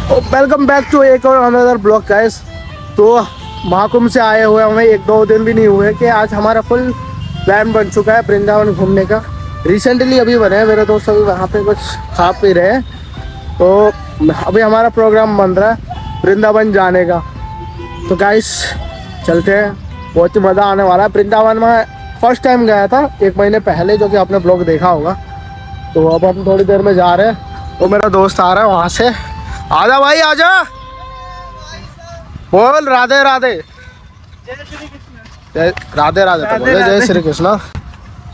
Welcome back to एक और another blog guys. तो महाकुंभ से आए हुए हमें 1-2 दिन भी नहीं हुए कि आज हमारा फुल प्लान बन चुका है वृंदावन घूमने का। रिसेंटली अभी बने हैं, मेरे दोस्त अभी वहाँ पे कुछ खा पी रहे हैं। तो अभी हमारा प्रोग्राम बन रहा है वृंदावन जाने का। तो गाइस चलते हैं, बहुत ही मज़ा आने वाला है। वृंदावन में फर्स्ट टाइम गया था 1 महीने पहले, जो कि आपने ब्लॉग देखा होगा। तो अब हम थोड़ी देर में जा रहे हैं। तो मेरा दोस्त आ रहा है वहाँ से। आजा भाई आजा, बोल राधे राधे। राधे राधे तो बोले जय श्री कृष्णा।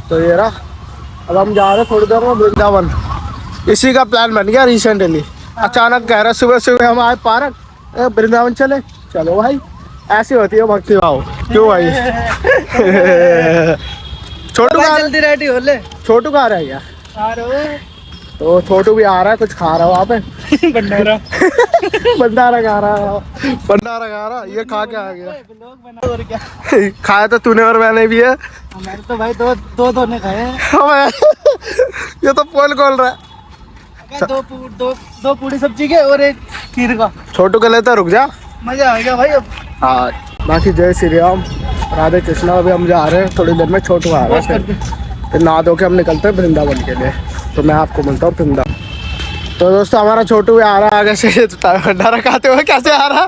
तो ये रहा, अब हम जा रहे हैं थोड़ी देर में वृंदावन। इसी का प्लान बन गया रिसेंटली। अचानक कह रहे सुबह सुबह हम आए पार्क, वृंदावन चले। चलो भाई, ऐसी होती है भक्ति भाव। क्यों भाई? छोटू कहाँ जल्दी रेडी हो ले। छोटू कहाँ रह गया? तो छोटू भी आ रहा है, कुछ खा रहा है वहाँ पे। भंडारा भंडारा खा रहा। ये खा के आ गया। और क्या खाया तो तूने और मैंने भी है। हमारे तो भाई दो ने खाए हैं। ये तो पोल खोल रहा है। दो पूरी सब्जी के और एक खीर का। छोटू के लेता, रुक जा, मजा आएगा भाई अब। हाँ, बाकी जय श्री राम, राधे कृष्णा। अभी हम जा रहे हैं, थोड़ी देर में छोटू आ रहा है, फिर नहा धो के हम निकलते हैं वृंदावन के लिए। तो मैं आपको मिलता हूँ वृंदावन। तो दोस्तों हमारा छोटू भी आ रहा है आगे से। भंडारा खाते हुए कैसे आ रहा?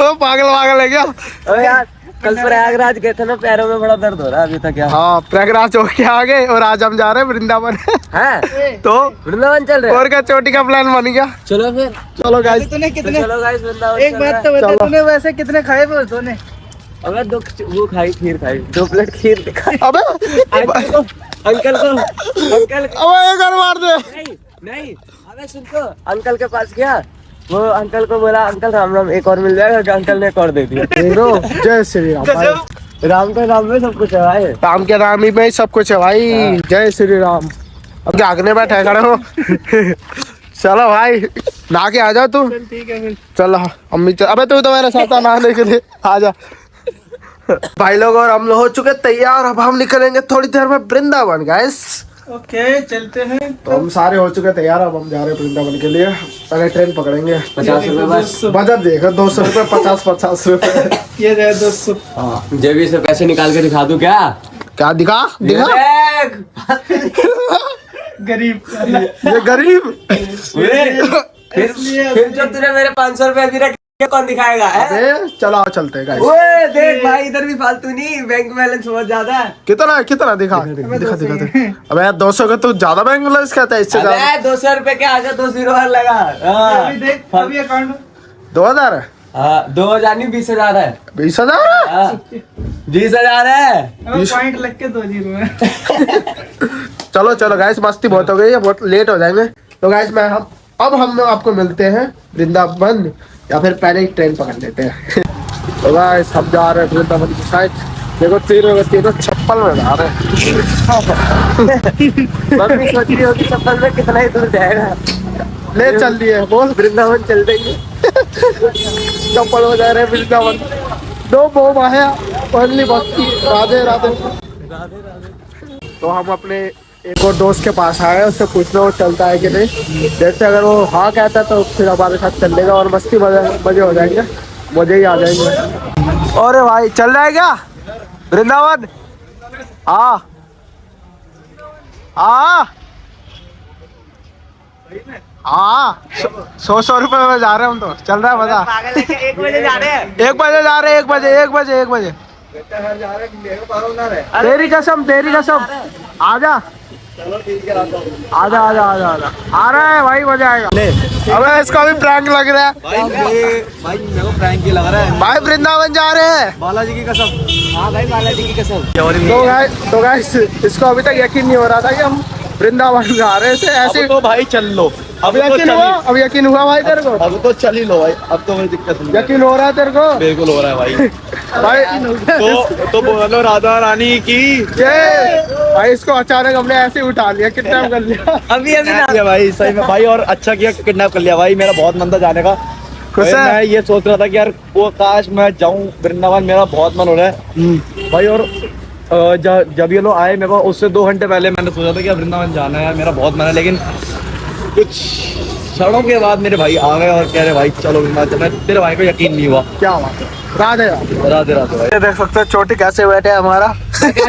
वो पागल है क्या? अरे यार, कल प्रयागराज गए थे ना, पैरों में बड़ा दर्द हो रहा है अभी तक यार। हाँ, प्रयागराज होके आ गए और आज हम जा रहे हैं वृंदावन। है तो वृंदावन चल रहे हैं। और क्या, चोटी का प्लान बन गया। चलो फिर, चलो गाइस। तूने कितने? चलो गाइस वृंदावन। एक बात तो बता, तूने वैसे कितने खाए वो तूने? अबे वो खाई, खीर खाई, 2 प्लेट खीर खाई। अबे अंकल को अबे एक और मार दे। नहीं, अबे सुन तो, अंकल के पास गया, वो अंकल को बोला अंकल राम राम, एक और मिल जाएगा। अंकल ने एक और दे दिया। जय श्री राम भाई। राम के नाम में सब कुछ है भाई। राम के नाम ही में सब कुछ है भाई। जय श्री राम। अब क्या आगने बैठे खड़े हो? चलो भाई, नहा के आ जाओ तू। ठीक है, चलो अम्मी चल। अबे तू तो मेरे साथ नहाने के लिए आ जा। भाई लोग और हम लोग हो चुके तैयार। अब हम निकलेंगे थोड़ी देर में वृंदावन गाइस। ओके, चलते हैं। तो हम सारे हो चुके तैयार। अब हम जा रहे हैं वृंदावन के लिए। पहले ट्रेन पकड़ेंगे। 50 रुपए बस। बजट देखो, 200 रुपए, 50 रुपए। ये 200। हाँ, जेबी से पैसे निकाल के दिखा दूं क्या? क्या दिखा? गरीब, ये गरीब। फिर जो तूने मेरे 500 रुपए अभी रखे, कौन दिखाएगा? चलो चलते हैं। ओए देख भाई, इधर भी फालतू नहीं, बैंक बैलेंस बहुत ज्यादा है। कितना दिखा? अबे यार 200 का तू ज्यादा बैंक बैलेंस कहता है, इससे ज्यादा। 200 रुपए के आजा, 2 जीरो और लगा। अभी देख, अभी अकाउंट 2000 है। 2000 नहीं, 20,000 है। 20,000? 20,000 है। पॉइंट लग के 2 जीरो है। चलो गाइस, मस्ती बहुत हो गई है, बहुत लेट हो जाएंगे। तो गाइस अब हम आपको मिलते हैं वृंदावन, या फिर पहले ही ट्रेन पकड़ लेते हैं। तो गाइस हम जा रहे हैं वृंदावन की साइड। देखो तीनों चप्पल में जा रहे हैं। मम्मी सोच रही होगी चप्पल में कितना ही दूर जाएगा। ले चल दिए, बोल वृंदावन चल देंगे। चप्पल में जा रहे हैं वृंदावन। 2 बोम आया, पहली भक्ति राधे राधे। तो हम अपने एक और दोस्त के पास आए, उससे पूछना वो चलता है कि नहीं। देखते अगर वो हाँ कहता है तो फिर हमारे साथ चल लेगा और मस्ती मजे हो जाएंगे, मजे ही आ जाएंगे। अरे भाई चल रहा है क्या वृंदावन? हाँ 100 रुपए में जा रहे हैं हम। तो चल रहा है मजा। 1 बजे जा रहे हैं। 1 बजे जा रहे हैं। 1 बजे। तेरी कसम आजा। आजा आ रहा है भाई, मजा आएगा। अबे इसका भी प्रैंक लग रहा है भाई मेरे को प्रैंक ही लग रहा है भाई। वृंदावन जा रहे हैं, बालाजी की कसम। हाँ भाई, बालाजी की कसम। तो गाइस इसको अभी तक यकीन नहीं हो रहा था कि हम वृंदावन जा रहे हैं। ऐसे तो भाई चल लो। अब यकीन हुआ भाई तेरे को? अब तो चल ही लो भाई, अब तो कोई दिक्कत नहीं। यकीन हो रहा है तेरे को? बिल्कुल हो रहा है भाई। भाई तो बोलो राधा रानी की जय। भाई इसको अचानक हमने ऐसे उठा लिया, किडनैप कर लिया। अभी ना भाई, सही में भाई, और अच्छा किया किडनैप कर लिया भाई। मेरा बहुत मन था जाने का। मैं ये सोच रहा था कि यार वो काश मैं जाऊं वृंदावन, मेरा बहुत मन हो रहा है भाई। और जब ये लोग आए मेरे को, उससे 2 घंटे पहले मैंने सोचा था कि वृंदावन जाना है यार, मेरा बहुत मन है। लेकिन कुछ क्षणों के बाद मेरे भाई आ गए और कह रहे भाई चलो हिमाचल में। तेरे भाई को यकीन नहीं हुआ। क्या बात है, राधे राधे। राधे राधे भाई। ये देख सकते हो चोटी कैसे बैठे है हमारा।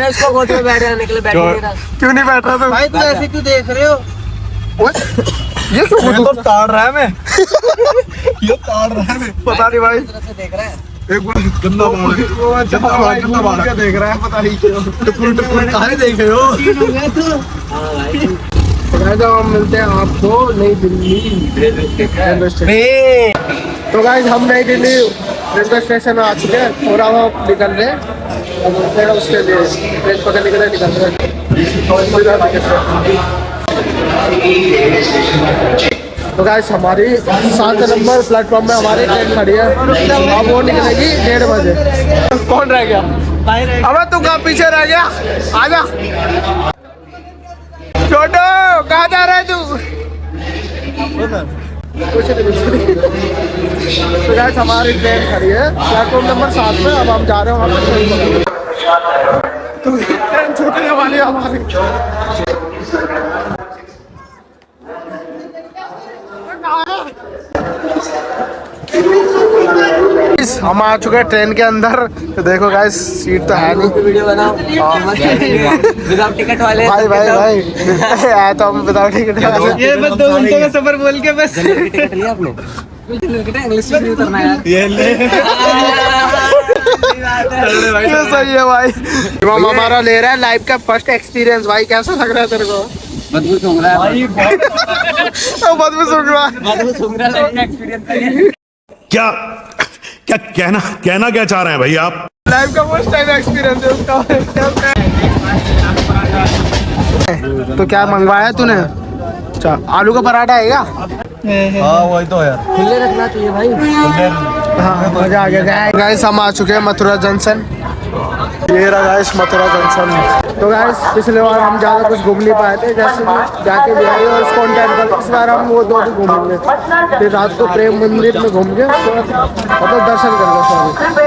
इसको गोद में बैठ जाने के लिए बैठ नहीं रहा। क्यों नहीं बैठ रहा तू भाई तू ऐसे क्यों देख रहे हो? ये क्यों तो ताड़ रहा है मैं। ये ताड़ रहा है मैं। पता नहीं भाई, देख रहा है। एक बार गंदा बाण क्या देख रहा है पता नहीं क्यों। टुकुर टुकुर कहाँ देख रहे हो? जब हम मिलते हैं आपको नई दिल्ली रेलवे स्टेशन। तो गाइस हम नई दिल्ली रेलवे स्टेशन में आ चुके हैं और अब हम निकल रहे हैं। अब उठते हैं उसके लिए ट्रेन पकड़ने के लिए निकल रहे हैं। तो गाइस हमारी 7 नंबर प्लेटफॉर्म में हमारी ट्रेन खड़ी है। अब वो निकलेगी 1:30 बजे। कौन रह गया? अबे तू कहाँ पीछे रह गया? आजा छोटो, कहाँ जा रहा है तू? कुछ नहीं। तो गाइस हमारी ट्रेन खड़ी है प्लेटफॉर्म नंबर 7 में। अब हम जा रहे हैं वहाँ पे। तो ट्रेन छूटने वाली है हमारी। हम आ चुके हैं ट्रेन के अंदर। तो देखो गाइस सीट तो है नहीं। वीडियो बनाओ विदाउट टिकट वाले। भाई भाई भाई आया तो हम विदाउट टिकट वाले। ये बस 2 घंटे का सफर बोल के बस टिकट लिया आपने? इंग्लिश में नहीं उतरना यार। ये ले। ये सही है भाई। हम हमारा ले रहा है लाइफ का फर्स्ट एक्सपीरियंस। भाई कैसा लग रहा है तेरे को? बदबू सूंघ रहा है। बदबू सूंघ रहा है। बदबू सूंघ रहा है। अपना एक्सपीरियंस क्या क्या कहना क्या चाह रहे हैं भाई आप? लाइफ का फर्स्ट टाइम एक्सपीरियंस है उसका। तो क्या मंगवाया तूने? अच्छा आलू का पराठा है क्या? हाँ वही तो यार। खुले रखना चाहिए भाई। हाँ मजा आ गया। गाइस हम आ चुके हैं मथुरा जंक्शन। ये रहा गाइस मथुरा जंक्शन। तो गाइस पिछले बार हम ज़्यादा कुछ घूम नहीं पाए थे, जैसे जाके बिहारी और इस्कॉन टेम्पल। इस बार हम वो 2 भी घूमेंगे। फिर रात को प्रेम मंदिर में घूम के मतलब दर्शन करके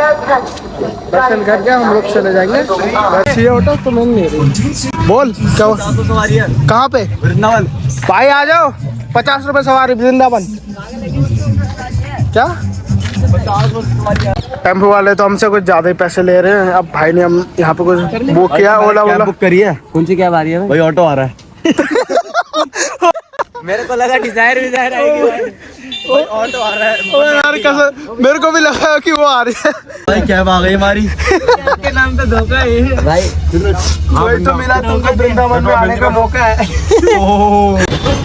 दर्शन करके हम लोग चले जाएंगे। बस ये ऑटो तो मैं नहीं रही। बोल क्या सवारी है कहाँ पे? वृंदावन। भाई आ जाओ। 50 रुपए सवारी वृंदावन। क्या टेम्पो वाले तो हमसे कुछ ज्यादा ही पैसे ले रहे हैं। अब भाई ने हम यहाँ पे कुछ बुक किया। ओला बुक करिए। कौन सी क्या बारी है भाई ऑटो आ रहा है। मेरे को लगा डिजायर आएगी भाई। ऑटो आ रहा है। ओ यार कैसे मेरे को भी लगा कि वो आ रही है। भाई कैब आ गई हमारी। आपके नाम पे धोखा है भाई। वही तो मिला तुमको वृंदावन में आने का मौका है।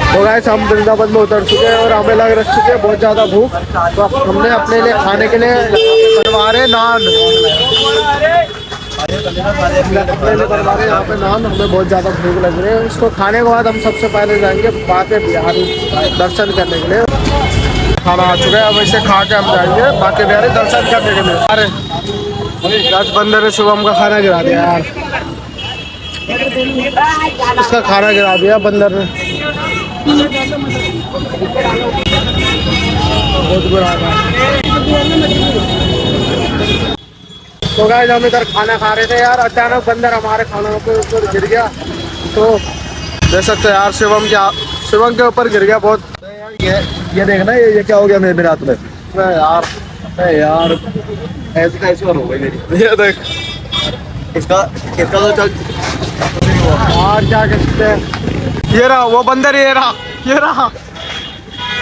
तो गाइस हम वृंदावन में उतर चुके हैं और हमें लग चुके हैं बहुत ज्यादा भूख। तो हमने अपने लिए खाने के लिए बनवा रहे नान। बनवा रहे यहाँ पे नान। हमें बहुत ज्यादा भूख लग रही है। उसको खाने के बाद हम सबसे पहले जाएंगे बाके बिहारी दर्शन करने के लिए। खाना आ चुका है, अब इसे खा के हम जाएंगे बाके बिहारी दर्शन करने के लिए। अरे 10 बंदर ने शुभम का खाना गिरा दिया यार। इसका खाना गिरा दिया बंदर ने। बहुत बुरा था। तो गाइस हम इधर खाना खा रहे थे यार, अचानक बंदर हमारे खाने के ऊपर गिर गया। तो देख सकते हो यार शिवम के ऊपर गिर गया बहुत। ये देखना ये क्या हो गया मेरे रात में यार ऐसी कैसे हो गई मेरी। ये देख इसका तो चल और क्या कहते हैं। ये रहा वो बंदर। ये रहा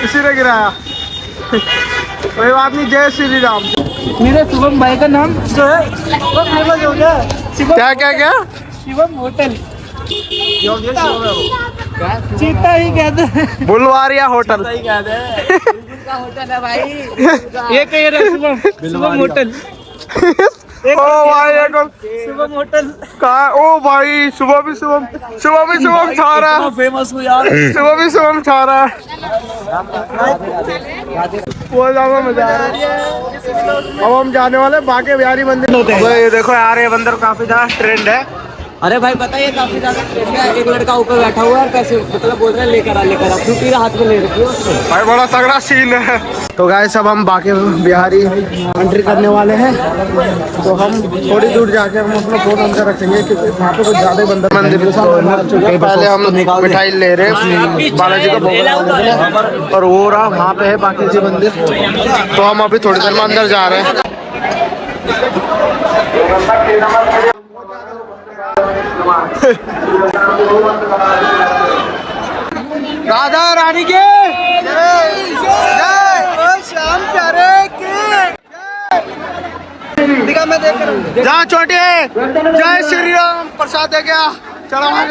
इसी ने गिराया। कोई बात नहीं। जय श्री राम। मेरे शुभम भाई का नाम जो है वो फेमस हो गया। क्या क्या क्या? शिवम होटल। चीता ही कहते हैं। बुलवारिया होटल। होटल है भाई। ये कह रहे शुभम होटल। ओ भाई शुभम होटल कहाँ? ओ भाई शुभम छा रहा है। फेमस हो यार। शुभम छा रहा है। बहुत ज्यादा मजा आ रहा है। अब हम जाने वाले बाके बिहारी मंदिर। ये देखो यार ये बंदर काफी ज्यादा ट्रेंड है। अरे भाई पता है ये काफी ज्यादा क्रेज है। एक लड़का ऊपर बैठा हुआ है, पैसे मतलब बोल रहे हैं लेकर आ फ्रूटी हाथ में ले रखी है उसने। भाई बड़ा तगड़ा सीन है। तो गाइस अब हम बाकी बिहारी एंट्री करने वाले हैं, तो हम थोड़ी दूर जाके हम अपना फोन अंदर रखेंगे क्योंकि वहाँ पे कुछ ज्यादा बंदर मंदिर के साथ। पहले हम मिठाई ले रहे हैं बालाजी का भोग, और वो रहा वहाँ पे है बाकी जी मंदिर। तो हम अभी थोड़ी देर में अंदर जा रहे हैं। राधा रानी के श्याम प्यारे के मैं देख रहा हूँ। जहाँ छोटे जय श्री राम प्रसाद दे गया। चलो वहाँ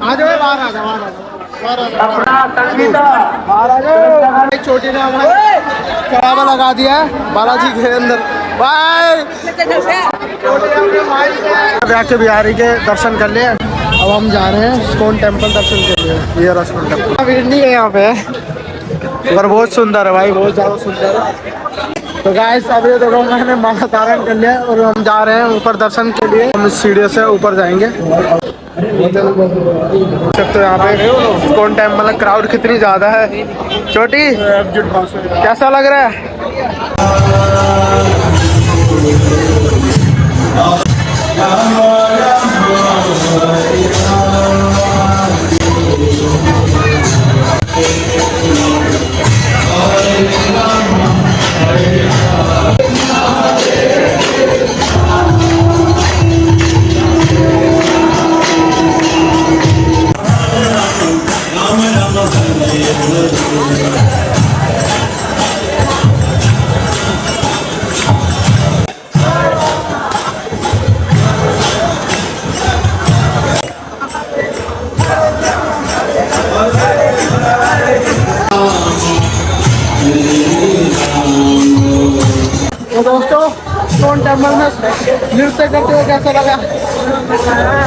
आ जाओ, बाहर आ जाओ, बाहर आ जाओ। छोटी ने हमारे चढ़ावा लगा दिया है बालाजी के अंदर। बाय जाके बिहारी के दर्शन कर लिए। अब हम जा रहे हैं इस्कॉन टेम्पल दर्शन के लिए। ये इस्कॉन टेम्पल भीड़ नहीं है यहाँ पे, पर बहुत सुंदर है भाई, बहुत ज़्यादा सुंदर है। तो गाइस अभी देखो मैंने माला धारण कर लिया और हम जा रहे हैं ऊपर दर्शन के लिए। हम इस सीढ़ी से ऊपर जाएंगे। तो यहाँ पे इस्कॉन टेम्पल में क्राउड कितनी ज़्यादा है। छोटी कैसा लग रहा है? तो दोस्तों इस्कॉन टेम्पल में नृत्य करते हुए कैसा लगा?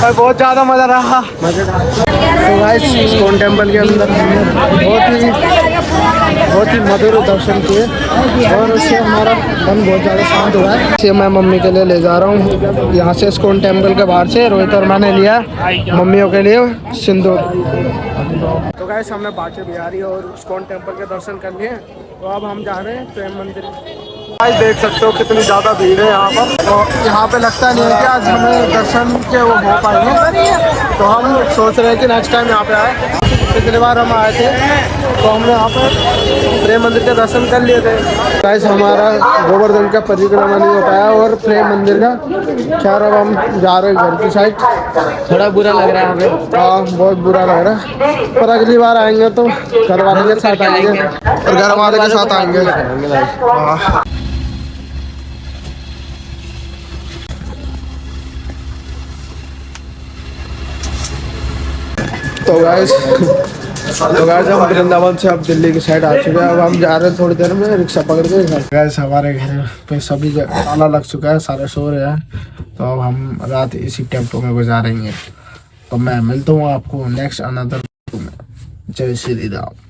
भाई बहुत ज़्यादा मज़ा रहा। तो गाइस इस्कॉन टेम्पल के अंदर हमने बहुत ही मधुर दर्शन किए और उससे हमारा मन बहुत ज़्यादा शांत हुआ है। इसे मैं मम्मी के लिए ले जा रहा हूँ यहाँ से इस्कॉन टेम्पल के बाहर से। रोहित और मैंने लिया मम्मियों के लिए सिंदूर। तो गाइस हमने बाके बिहारी और इस्कॉन टेम्पल के दर्शन कर लिए। तो अब हम जा रहे हैं प्रेम मंदिर। आज देख सकते हो कितनी ज़्यादा भीड़ है यहाँ पर। तो यहाँ पे लगता नहीं है कि आज हमें दर्शन के वो हो पाएंगे। तो हम सोच रहे हैं कि नेक्स्ट टाइम यहाँ पे आए। पिछली बार हम आए थे तो हमने यहाँ पर प्रेम मंदिर के दर्शन कर लिए थे। गाइस हमारा गोवर्धन का परिक्रमा नहीं हो पाया और प्रेम मंदिर का। खैर अब हम जा रहे हैं घर की साइड। थोड़ा बुरा लग रहा है हमें। हाँ बहुत बुरा लग रहा है, पर अगली बार आएंगे तो घर वाले के साथ आएंगे और घर वाले के साथ आएंगे। हाँ। तो गाइस हम वृंदावन से अब दिल्ली की साइड आ चुके हैं। अब हम जा रहे हैं थोड़ी देर में रिक्शा पकड़ के घर। गाइस हमारे घर पे सभी ताला लग चुका है, सारे सो रहे हैं। तो अब हम रात इसी टेम्पो में गुजारेंगे। तो मैं मिलता हूँ आपको नेक्स्ट अनदर में। जय श्री राम।